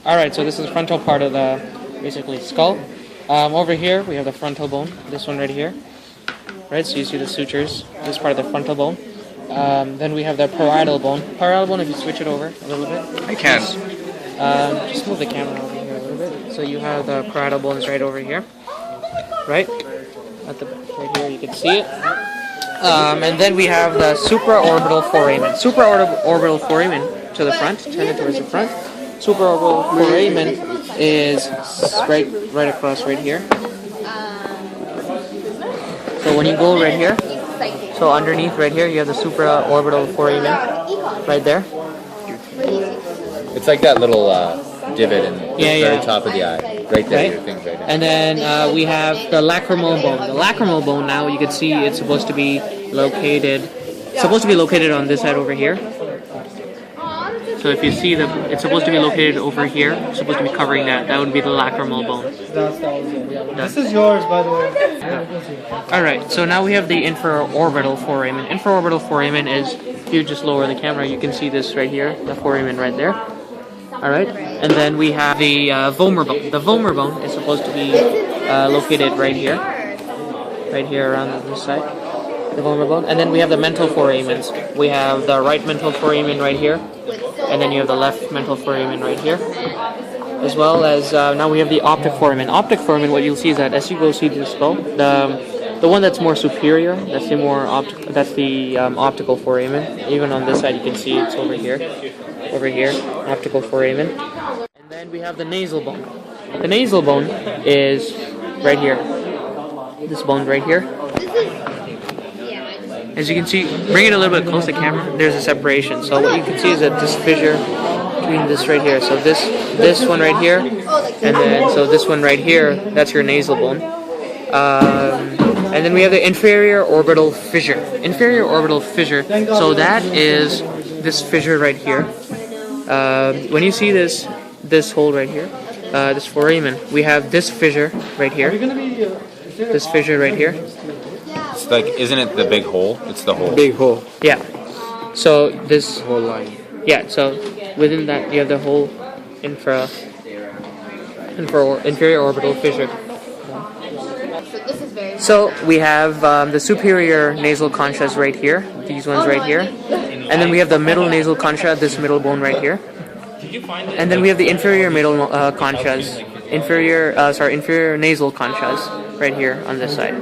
Alright, so this is the frontal part of the, basically, skull. Over here, we have the frontal bone, this one right here. Right, so you see the sutures, this part of the frontal bone. Then we have the parietal bone. Parietal bone, if you switch it over a little bit. I can. Just move the camera over here a little bit. So you have the parietal bones right over here. Right? Right here, you can see it. And then we have the supraorbital foramen. Supraorbital foramen to the front, turn it towards the front. Supraorbital foramen is right across right here. So when you go right here, so underneath right here, you have the supraorbital foramen right there. It's like that little divot in the very top of the eye. Right there, Right. your thing's right now. And then we have the lacrimal bone. The lacrimal bone now, you can see it's supposed to be located on this side over here. So if you see it's supposed to be located over here. It's supposed to be covering that. That would be the lacrimal bone. This is yours, by the way. Alright, so now we have the infraorbital foramen. Infraorbital foramen is, if you just lower the camera, you can see this right here, the foramen right there. Alright, and then we have the vomer bone. The vomer bone is supposed to be located right here around this side, the vomer bone. And then we have the mental foramens. We have the right mental foramen right here, and then you have the left mental foramen right here, as well as now we have the optic foramen. Optic foramen, what you'll see is that as you go see the skull, the one that's more superior, that's the optical foramen. Even on this side, you can see it's over here, optical foramen. And then we have the nasal bone. The nasal bone is right here. This bone right here. As you can see, bring it a little bit close to the camera, there's a separation. So what you can see is that this fissure between this right here. So this one right here, and then so this one right here, that's your nasal bone. And then we have the inferior orbital fissure. Inferior orbital fissure, so that is this fissure right here. When you see this hole right here, this foramen, we have this fissure right here. This fissure right here. It's like, isn't it the big hole? It's the hole. Big hole. Yeah. So this Whole line. Yeah, so within that you have the whole inferior orbital fissure. So we have the superior nasal conchas right here, these ones right here, and then we have the middle nasal concha, this middle bone right here, and then we have the inferior middle conchas, inferior nasal conchas right here on this side.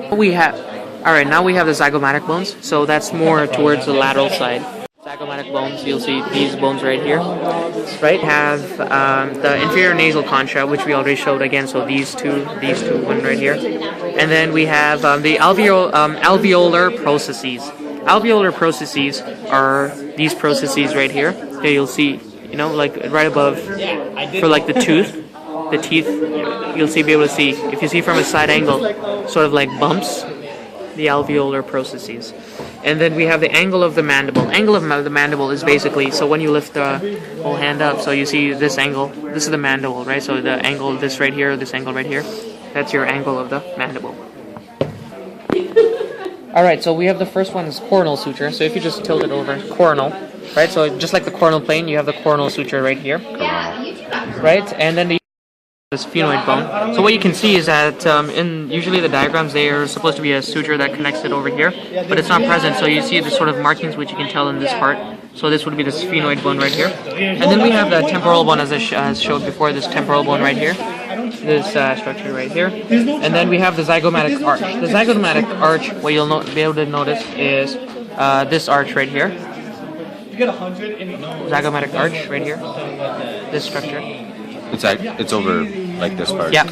Alright, now we have the zygomatic bones, so that's more towards the lateral side. Zygomatic bones, you'll see these bones right here. Right, have the inferior nasal concha, which we already showed again, so these two, one right here. And then we have the alveolar processes. Alveolar processes are these processes right here. Here you'll see, like right above, for like the teeth, you'll be able to see, if you see from a side angle, sort of like bumps, the alveolar processes. And then we have the angle of the mandible. Angle of the mandible is basically, so when you lift the whole hand up, so you see this angle, this is the mandible, right? So the angle of this right here, this angle right here, that's your angle of the mandible. Alright, so we have the first one is coronal suture. So if you just tilt it over, coronal, right? So just like the coronal plane, you have the coronal suture right here. Right? And then the sphenoid bone. So what you can see is that in usually the diagrams there is supposed to be a suture that connects it over here, but it's not present. So you see the sort of markings which you can tell in this part. So this would be the sphenoid bone right here. And then we have the temporal bone as I showed before, this temporal bone right here. This structure right here. And then we have the zygomatic arch. The zygomatic arch, what you'll be able to notice is this arch right here. Zygomatic arch right here. This structure. It's over like this part. Yeah.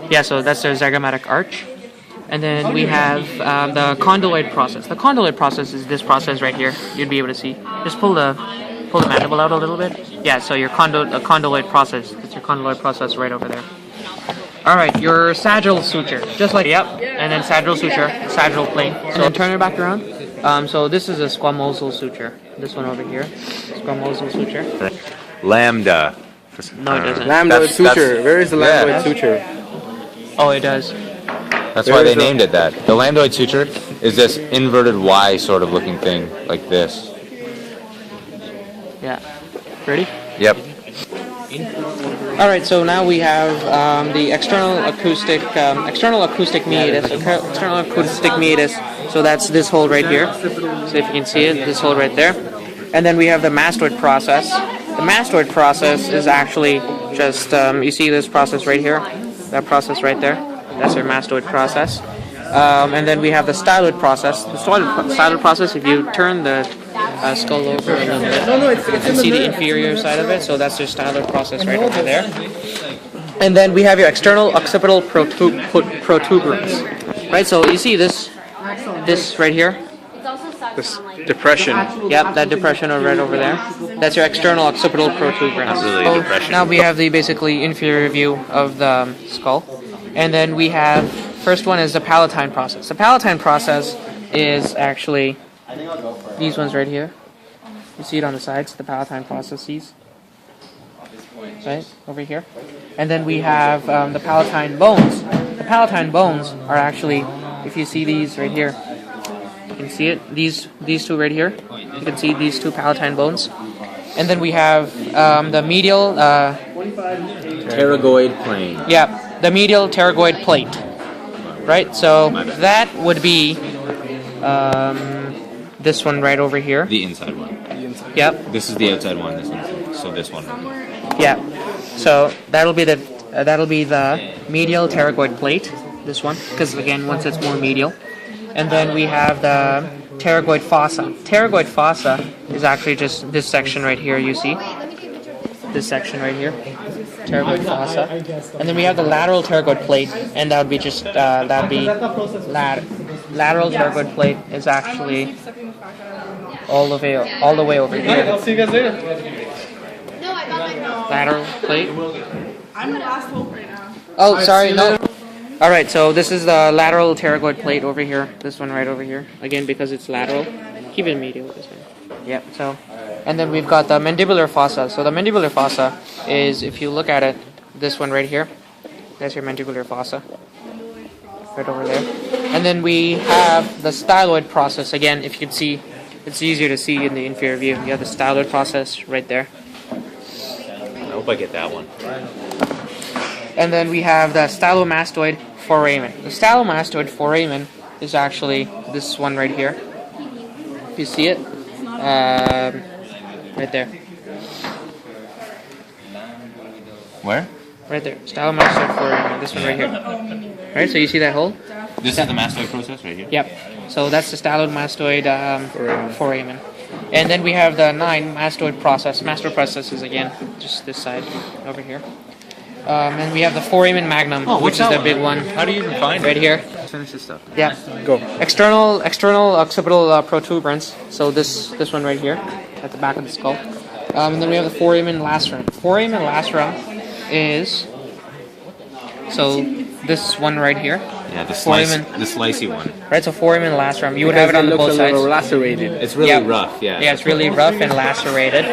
Yeah, so that's the zygomatic arch. And then we have the condyloid process. The condyloid process is this process right here. You'd be able to see. Just pull the mandible out a little bit. Yeah, so your condyloid process. It's your condyloid process right over there. Alright, your sagittal suture. Just like, and then sagittal suture, sagittal plane. So turn it back around. So this is a squamosal suture. This one over here. Squamosal suture. Lambda. No, it doesn't. Lambdoid suture. Where is the lambdoid suture? Oh, it does. That's why they named it that. The lambdoid suture is this inverted Y sort of looking thing, like this. Yeah. Ready? Yep. All right, so now we have the external acoustic meatus. External acoustic meatus. So that's this hole right here. So if you can see it, this hole right there. And then we have the mastoid process. The mastoid process is actually just you see this process right here, that process right there. That's our mastoid process. And then we have the styloid process. The styloid process, if you turn the skull over a little bit, you can see the inferior side of it. So that's your styloid process right over there. And then we have your external occipital protuberance. Right, so you see this right here? This depression. Yep, that depression right over there. That's your external occipital protuberance. Not really a depression. Now we have the basically inferior view of the skull. And then we have, first one is the palatine process. The palatine process is actually these ones right here. You see it on the sides, the palatine processes. Right, over here. And then we have the palatine bones. The palatine bones are actually, if you see these right here, you can see it, these two right here. You can see these two palatine bones. And then we have the medial... pterygoid plane. Yeah, the medial pterygoid plate. Right, so that would be this one right over here. The inside one. Yep. This is the outside one. This one. So this one. Yeah. So that'll be the medial pterygoid plate. This one, because again, once it's more medial. And then we have the pterygoid fossa. Pterygoid fossa is actually just this section right here. You see this section right here, pterygoid fossa. And then we have the lateral pterygoid plate, and that would be just lateral pterygoid plate is actually all the way over here. I'll see you guys later. Lateral plate. I'm the last hope right now. Oh, sorry, no. All right, so this is the lateral pterygoid plate over here. This one right over here. Again, because it's lateral. Keep it medial this way. Yep. So, and then we've got the mandibular fossa. So the mandibular fossa is, if you look at it, this one right here. That's your mandibular fossa. Right over there. And then we have the styloid process. Again, if you can see, it's easier to see in the inferior view. You have the styloid process right there. I hope I get that one. And then we have the stylomastoid foramen. The stylomastoid foramen is actually this one right here. If you see it, right there. Where? Right there. Stylomastoid foramen. This one right here. Right. So you see that hole? This is the mastoid process right here. Yep. So that's the stylomastoid foramen. And then we have the 9 mastoid process. Mastoid process is again just this side over here. And we have the foramen magnum, which is the big one. How do you even find right it? here? Let's finish this stuff. Yeah. Go. External occipital protuberance. So this one right here at the back of the skull. And then we have the foramen lacerum. Foramen lacerum is so this one right here. Yeah, the slicey one. Right. So foramen lacerum. You would have it on both sides. Lacerated. It's really rough. Yeah. Yeah, it's really rough and lacerated.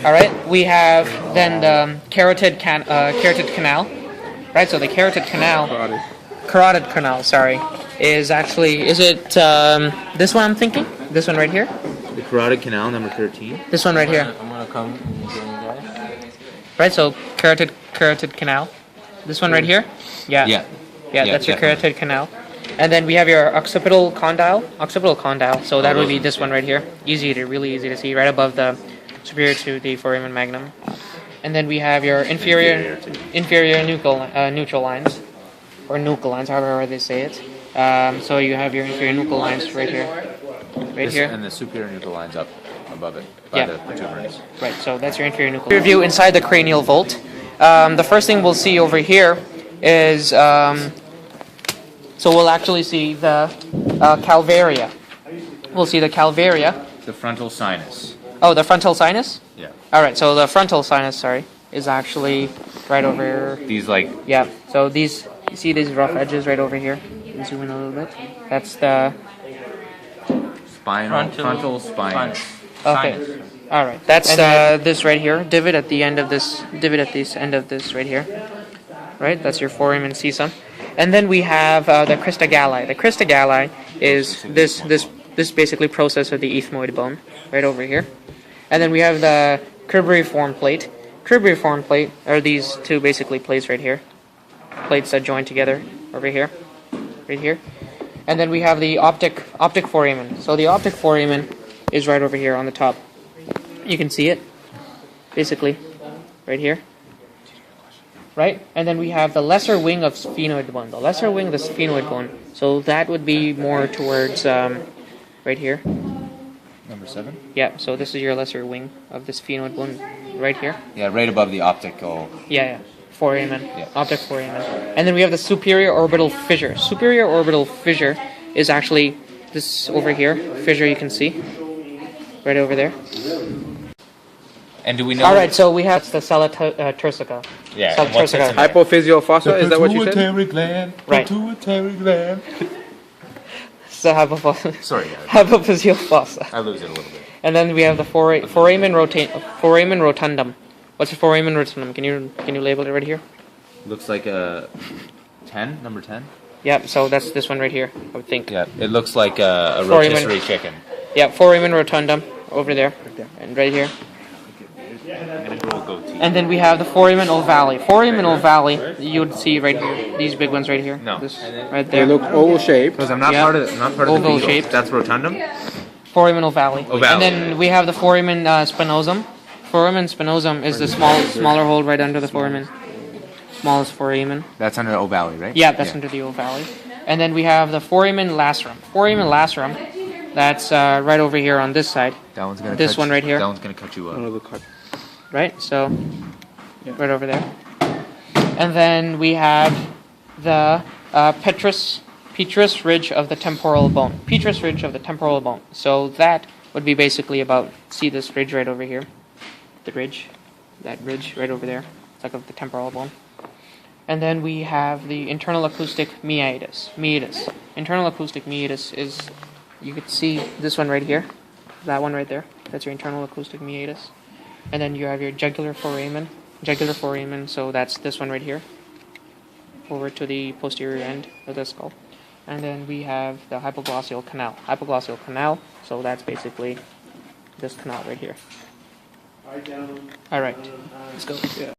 All right, we have then the carotid canal, right? So the carotid canal, carotid canal, sorry, is actually, is it this one I'm thinking? This one right here? The carotid canal, number 13. This one right here. I'm gonna come and join you guys. Right, so carotid canal. This one right here? Yeah. Yeah. Yeah, that's your carotid canal. And then we have your occipital condyle. So that would be this one right here. Really easy to see, right above the superior to the foramen magnum. And then we have your inferior nuchal lines, or nuchal lines, however they say it. So you have your inferior nuchal lines right here. Here. And the superior nuchal lines up above it, by the protuberance. Right, so that's your inferior nuchal line. View inside the cranial vault. The first thing we'll see over here is, so we'll actually see the calvaria. We'll see the calvaria. The frontal sinus. Oh, the frontal sinus? Yeah. Alright, so the frontal sinus, sorry, is actually right over here. These like... Yeah, so these, you see these rough edges right over here? You can zoom in a little bit. That's the... Frontal spinous. Okay. Alright, that's this right here, divot at the end of this, end of this right here. Right, that's your foramen cecum. And then we have the crista galli. The crista galli is this basically process of the ethmoid bone, right over here. And then we have the cribriform plate. cribriform plate are these two basically plates right here. Plates that join together over here, right here. And then we have the optic foramen. So the optic foramen is right over here on the top. You can see it, basically, right here. Right? And then we have the lesser wing of sphenoid bone. The lesser wing of the sphenoid bone. So that would be more towards right here. Number 7? Yeah, so this is your lesser wing of the sphenoid bone right here. Yeah, right above the optical. Yeah. Foramen. Yeah. Optic foramen. And then we have the superior orbital fissure. Superior orbital fissure is actually this over here. Fissure you can see. Right over there. And do we know? All right, so we have the sella turcica. Yeah. Sella and what sits turcica. in there? Hypophyseal fossa, is that what you said? Pituitary gland. Right. Pituitary gland. So hypophyseal Sorry, guys. fossa. I lose it a little bit. And then we have the foramen rotundum. What's a foramen rotundum? Can you label it right here? Looks like a 10, number 10. Yeah, so that's this one right here, I would think. Yeah, it looks like a Foramen. rotisserie chicken. Yeah, foramen rotundum over there and right here. I'm gonna grow a goatee. And then we have the foramen ovale. Foramen ovale, you would see right here. These big ones right here. No. This right They there. look oval shaped. Because I'm not Yeah. part of the Oval beetle. shaped. That's rotundum. Foramen ovale. Ovale. And then we have the foramen spinosum. Foramen spinosum is the smaller hole right under the foramen. Smallest foramen. That's under ovale, right? Yeah, that's under the ovale. And then we have the foramen lacerum. Foramen lacerum, that's right over here on this side. That one's gonna. This cut one right here. That one's gonna cut you up. Right? So, right over there. And then we have the petrous ridge of the temporal bone. Petrous ridge of the temporal bone. So that would be basically about, see this ridge right over here? The ridge. That ridge right over there. It's like of the temporal bone. And then we have the internal acoustic meatus. Internal acoustic meatus is, you could see this one right here. That one right there. That's your internal acoustic meatus. And then you have your jugular foramen. So that's this one right here. Over to the posterior end of the skull. And then we have the hypoglossal canal. So that's basically this canal right here. Alright, let's go.